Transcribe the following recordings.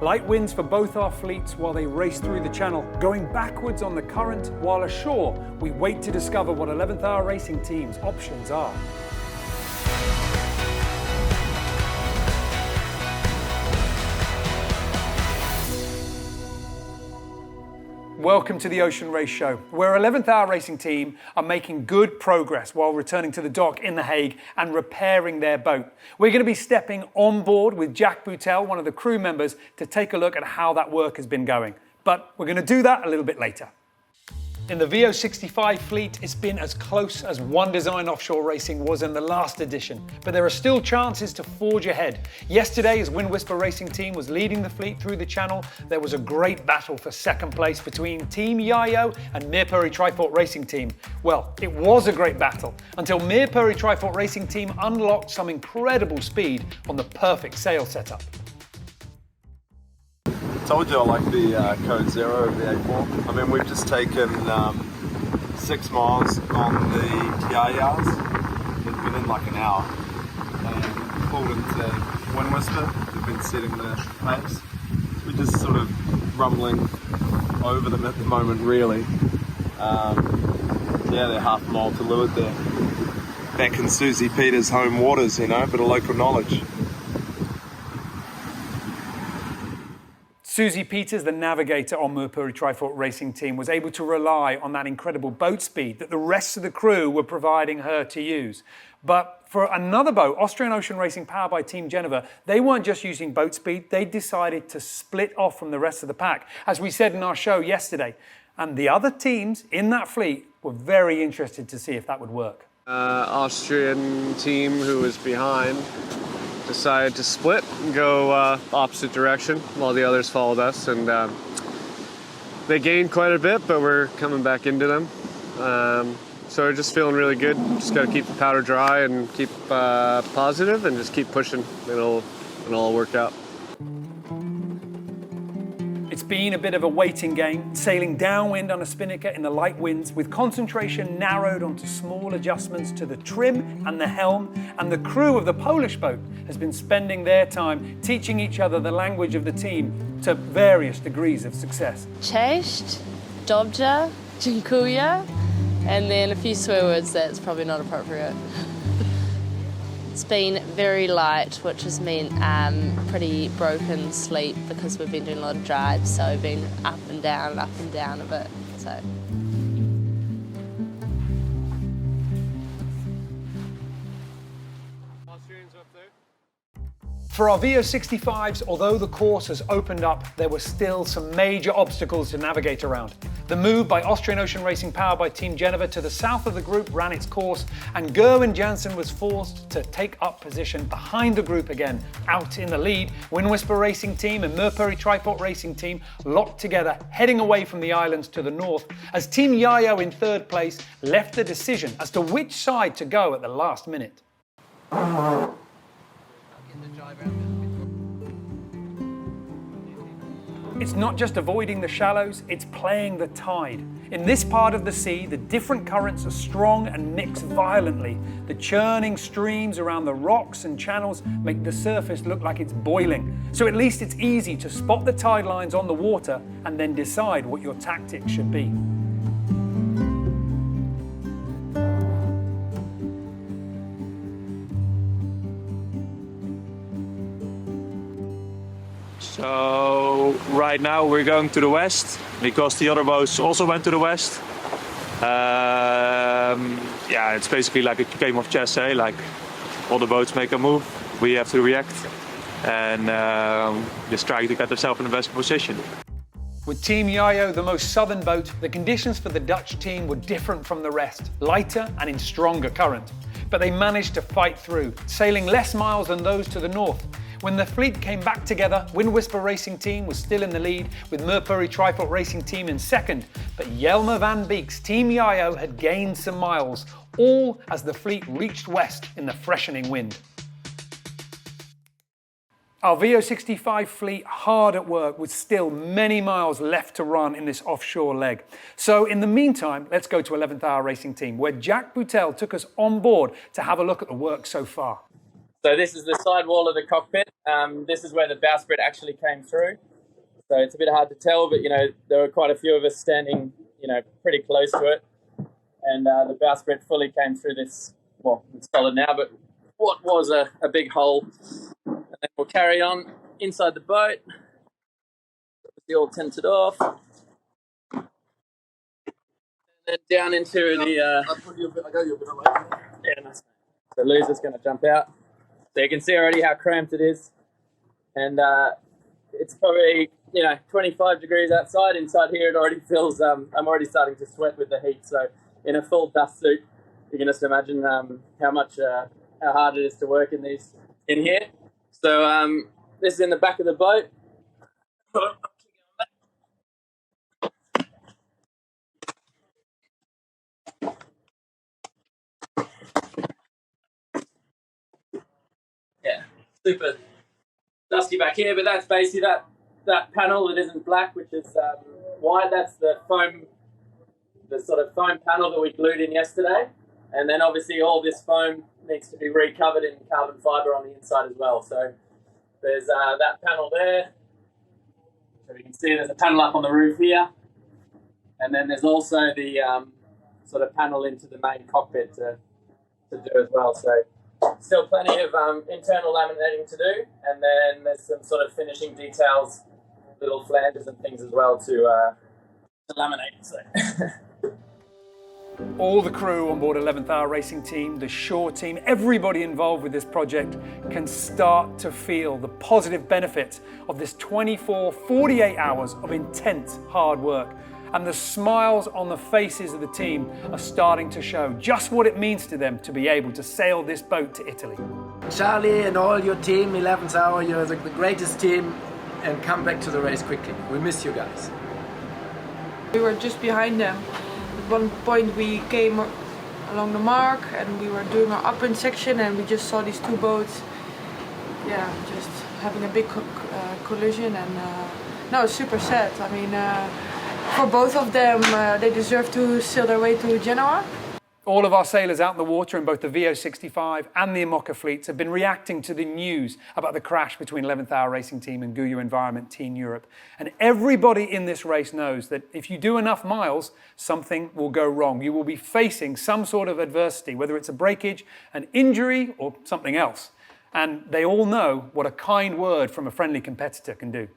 Light winds for both our fleets while they race through the channel, going backwards on the current, while ashore we wait to discover what 11th Hour Racing Team's options are. Welcome to the Ocean Race Show, where 11th Hour Racing Team are making good progress while returning to the dock in The Hague and repairing their boat. We're going to be stepping on board with Jack Boutel, one of the crew members, to take a look at how that work has been going. But we're going to do that a little bit later. In the VO65 fleet, it's been as close as One Design Offshore Racing was in the last edition, but there are still chances to forge ahead. Yesterday, as Wind Whisper Racing Team was leading the fleet through the channel, there was a great battle for second place between Team Yayo and Meerpuri Trifort Racing Team. Well, it was a great battle until Meerpuri Trifort Racing Team unlocked some incredible speed on the perfect sail setup. Told you I like the Code Zero of the A4. I mean, we've just taken 6 miles on the Yayas within like an hour and pulled into Wind Whisper. We've been setting the pace. We're just sort of rumbling over them at the moment, really. Yeah, they're half a mile to leeward there. Back in Susie Peters' home waters, you know, bit of local knowledge. Susie Peters, the navigator on Meerpuri Trifort Racing Team, was able to rely on that incredible boat speed that the rest of the crew were providing her to use. But for another boat, Austrian Ocean Racing powered by Team Genova, they weren't just using boat speed, they decided to split off from the rest of the pack, as we said in our show yesterday. And the other teams in that fleet were very interested to see if that would work. Austrian team who was behind decided to split and go opposite direction while the others followed us, and they gained quite a bit, but we're coming back into them. So we're just feeling really good. Just got to keep the powder dry and keep positive and just keep pushing. It'll all work out. It's been a bit of a waiting game, sailing downwind on a spinnaker in the light winds, with concentration narrowed onto small adjustments to the trim and the helm, and the crew of the Polish boat has been spending their time teaching each other the language of the team to various degrees of success. Cześć, dobrze, dziękuję, and then a few swear words that's probably not appropriate. It's been very light, which has meant pretty broken sleep because we've been doing a lot of drives, so we've been up and down a bit. So. For our VO65s, although the course has opened up, there were still some major obstacles to navigate around. The move by Austrian Ocean Racing powered by Team Genova to the south of the group ran its course, and Gerwin Jansen was forced to take up position behind the group again. Out in the lead, Wind Whisper Racing Team and Meerpuri Trifort Racing Team locked together, heading away from the islands to the north, as Team Yayo in third place left the decision as to which side to go at the last minute. It's not just avoiding the shallows, it's playing the tide. In this part of the sea, the different currents are strong and mix violently. The churning streams around the rocks and channels make the surface look like it's boiling. So at least it's easy to spot the tide lines on the water and then decide what your tactics should be. So right now we're going to the west because the other boats also went to the west. Yeah, it's basically like a game of chess, eh? Like all the boats make a move, we have to react and just try to get ourselves in the best position. With Team Yayo, the most southern boat, the conditions for the Dutch team were different from the rest, lighter and in stronger current. But they managed to fight through, sailing less miles than those to the north. When the fleet came back together, Wind Whisper Racing Team was still in the lead, with Meerpuri Trifort Racing Team in second, but Jelmer van Beek's Team Yayo had gained some miles, all as the fleet reached west in the freshening wind. Our VO65 fleet hard at work with still many miles left to run in this offshore leg. So in the meantime, let's go to 11th Hour Racing Team, where Jack Boutel took us on board to have a look at the work so far. So this is the side wall of the cockpit. This is where the bowsprit actually came through. So it's a bit hard to tell, but, there were quite a few of us standing, pretty close to it. And the bowsprit fully came through this, well, it's solid now, but what was a big hole. And then we'll carry on inside the boat. The all tented off. And then down into the... yeah, nice. The loser's going to jump out. So you can see already how cramped it is. And it's probably, 25 degrees outside. Inside here it already feels, I'm already starting to sweat with the heat. So in a full dust suit, you can just imagine how hard it is to work in here. So this is in the back of the boat. Yeah, super dusty back here, but that's basically that panel that isn't black, which is white. That's the sort of foam panel that we glued in yesterday. And then obviously all this foam needs to be recovered in carbon fibre on the inside as well. So there's that panel there. So you can see there's a panel up on the roof here. And then there's also the sort of panel into the main cockpit to do as well. So still plenty of internal laminating to do. And then there's some sort of finishing details, little flanges and things as well to laminate. So. All the crew on board 11th Hour Racing Team, the shore team, everybody involved with this project can start to feel the positive benefits of this 48 hours of intense hard work. And the smiles on the faces of the team are starting to show just what it means to them to be able to sail this boat to Italy. Charlie and all your team, 11th Hour, you're the greatest team, and come back to the race quickly. We miss you guys. We were just behind them. At one point we came along the mark and we were doing our upwind section and we just saw these two boats, just having a big collision, and no, it's super sad. I mean, for both of them, they deserve to sail their way to Genoa. All of our sailors out in the water in both the VO65 and the IMOCA fleets have been reacting to the news about the crash between 11th Hour Racing Team and Guyot Environment Team Europe. And everybody in this race knows that if you do enough miles, something will go wrong. You will be facing some sort of adversity, whether it's a breakage, an injury, or something else. And they all know what a kind word from a friendly competitor can do.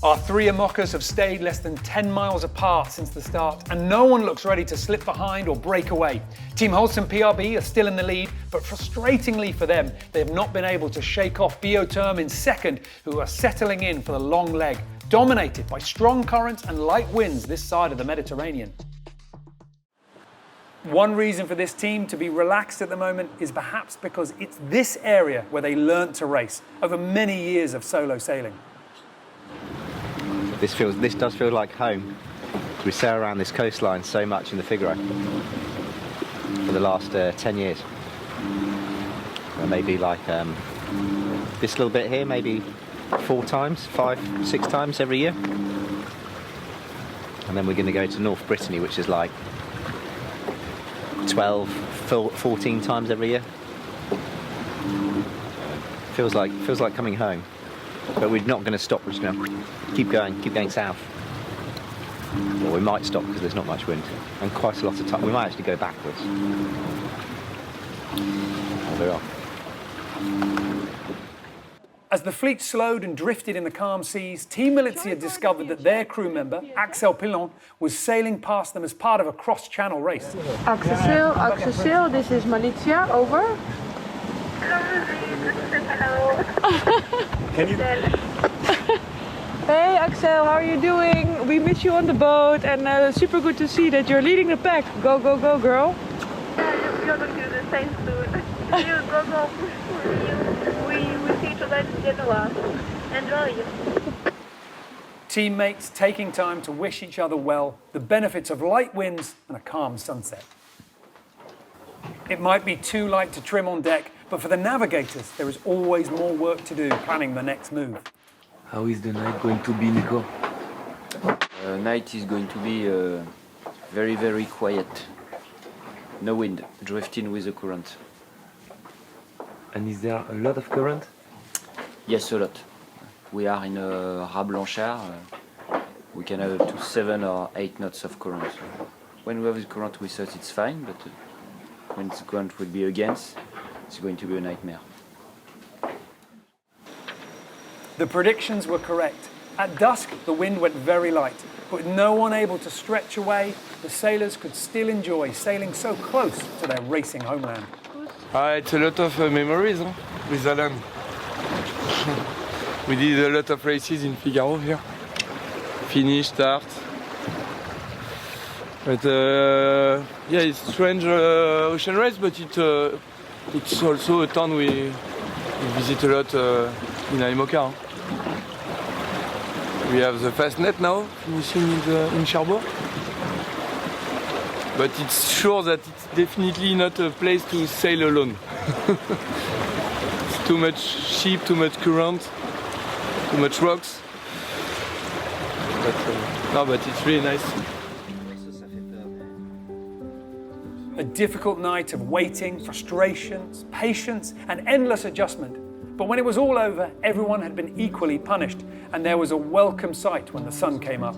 Our three IMOCAs have stayed less than 10 miles apart since the start, and no one looks ready to slip behind or break away. Team Holcim PRB are still in the lead, but frustratingly for them, they have not been able to shake off Bioterm in second, who are settling in for the long leg, dominated by strong currents and light winds this side of the Mediterranean. One reason for this team to be relaxed at the moment is perhaps because it's this area where they learnt to race over many years of solo sailing. This does feel like home. We sail around this coastline so much in the Figaro for the last 10 years. Or maybe like this little bit here, maybe 5, 6 times every year. And then we're going to go to North Brittany, which is like 12, 14 times every year. Feels like coming home. But we're not going to stop. We're just going to keep going south. Well, we might stop because there's not much wind and quite a lot of time. We might actually go backwards. There we are. As the fleet slowed and drifted in the calm seas, Team Milizia discovered that their crew member, Axel Pilon, was sailing past them as part of a cross-channel race. Axel, this is Malizia, over. Can you? Hey Axel, how are you doing? We miss you on the boat, and super good to see that you're leading the pack. Go, go, go, girl. Yeah, you're going to do the same soon. You go. We see each other in Genova. Enjoy. Teammates taking time to wish each other well, the benefits of light winds and a calm sunset. It might be too light to trim on deck, but for the navigators, there is always more work to do planning the next move. How is the night going to be, Nico? Night is going to be very, very quiet. No wind, drifting with the current. And is there a lot of current? Yes, a lot. we are in a ras blanchard, we can have up to 7 or 8 knots of current. When we have the current, we thought it's fine, but when the current will be against, it's going to be a nightmare. The predictions were correct. At dusk, the wind went very light, but with no one able to stretch away, the sailors could still enjoy sailing so close to their racing homeland. It's a lot of memories with Alan. We did a lot of races in Figaro here. Finish, start. But yeah, it's strange ocean race, but it's also a town we visit a lot in IMOCA. We have the fast net now, finishing in Cherbourg. But it's sure that it's definitely not a place to sail alone. It's too much ship, too much current, too much rocks. But it's really nice. A difficult night of waiting, frustrations, patience, and endless adjustment. But when it was all over, everyone had been equally punished, and there was a welcome sight when the sun came up.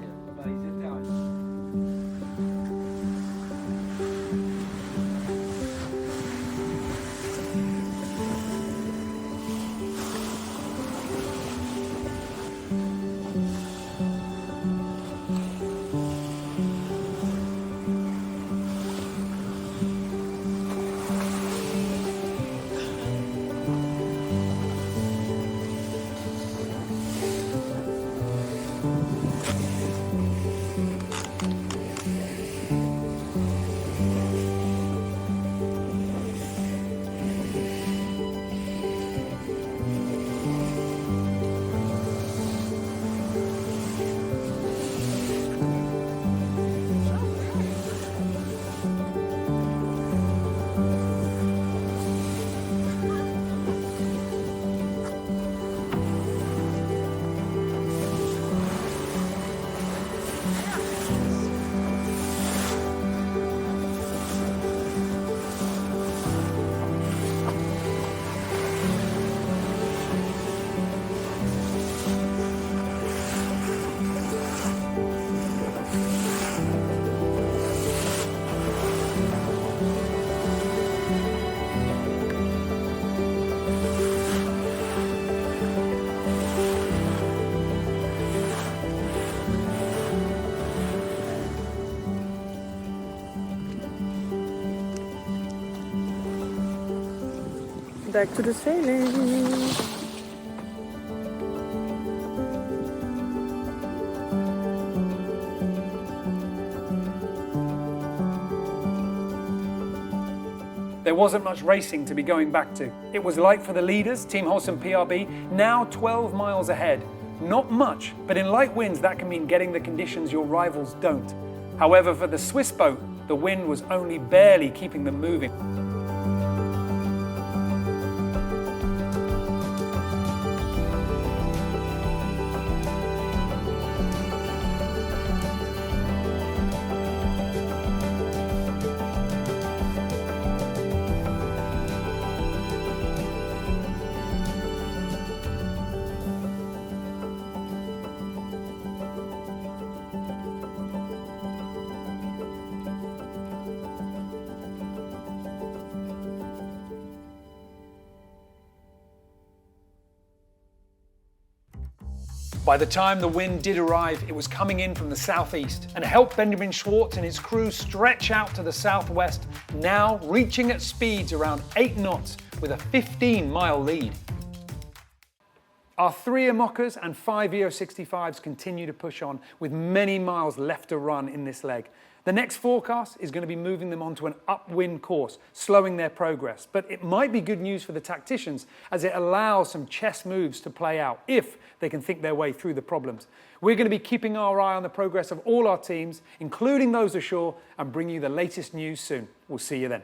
Back to the sailing. There wasn't much racing to be going back to. It was light for the leaders, Team Holcim PRB, now 12 miles ahead. Not much, but in light winds that can mean getting the conditions your rivals don't. However, for the Swiss boat, the wind was only barely keeping them moving. By the time the wind did arrive, it was coming in from the southeast and helped Benjamin Schwartz and his crew stretch out to the southwest, now reaching at speeds around 8 knots with a 15-mile lead. Our 3 IMOCAs and 5 EO65s continue to push on with many miles left to run in this leg. The next forecast is going to be moving them onto an upwind course, slowing their progress. But it might be good news for the tacticians as it allows some chess moves to play out if they can think their way through the problems. We're going to be keeping our eye on the progress of all our teams, including those ashore, and bring you the latest news soon. We'll see you then.